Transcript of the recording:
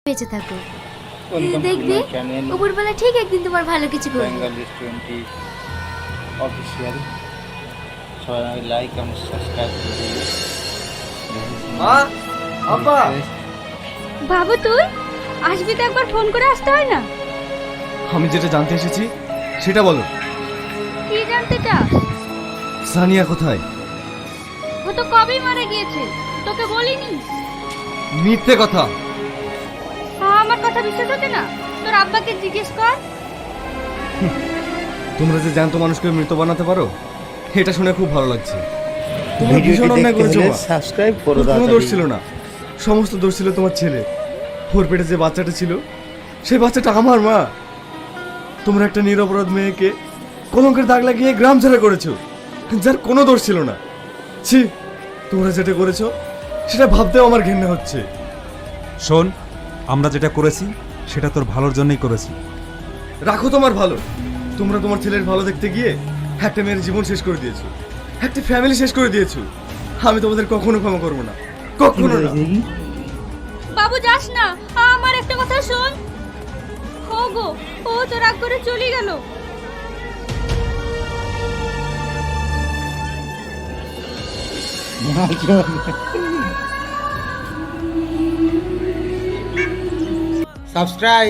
বেঁচে থাকো। দেখবে উপরবেলা ঠিক একদিন তোমার ভালো কিছু করবে। বেঙ্গলি 20 অফিসিয়াল সবাই লাইক এবং সাবস্ক্রাইব করে দিন। আব্বা বাবু তুই আসবি তো, একবার ফোন করে আসতে হয় না? আমি যেটা জানতে এসেছি সেটা বলো। কি জানতে চাস? সানিয়া কোথায়? ও তো কবেই মারা গিয়েছে, তোকে বলিনি? মিথ্যে কথা। আমার কথা বিশ্বাস হচ্ছে না? তোর আব্বাকে জিজ্ঞেস কর। তোমরা যে জ্যান্ত মানুষকে মৃত বানাতে পারো এটা শুনে খুব ভালো লাগছে। তোমরা ভীষণ অন্যায় করেছো মা। সাবস্ক্রাইব করো। ওর কোনো দোষ ছিল না, সমস্ত দোষ ছিল তোমার ছেলে। ওর পেটে যে বাচ্চাটা ছিল সেই বাচ্চাটা আমার মা। তোমরা একটা নিরপরাধ মেয়েকে কলঙ্কের দাগ লাগিয়ে গ্রাম ছেড়ে করেছো, যার কোনো দোষ ছিল না। ছি, তোমরা যেটা করেছো সেটা ভাবতেও আমার ঘৃণা হচ্ছে। শোন, আমরা যেটা করেছি সেটা তোর ভালোর জন্যই করেছি। রাখো তোমার ভালো। তোমরা তোমার ছেলের ভালো দেখতে গিয়ে একটা মেয়ের জীবন শেষ করে দিয়েছো, একটা ফ্যামিলি শেষ করে দিয়েছো। আমি তোমাদের কখনো ক্ষমা করবো না, কখনো না। বাবু যাস না, আমার একটা কথা শোন। ও গো, ও তো রাগ করে চলে গেল। সাবস্ক্রাইব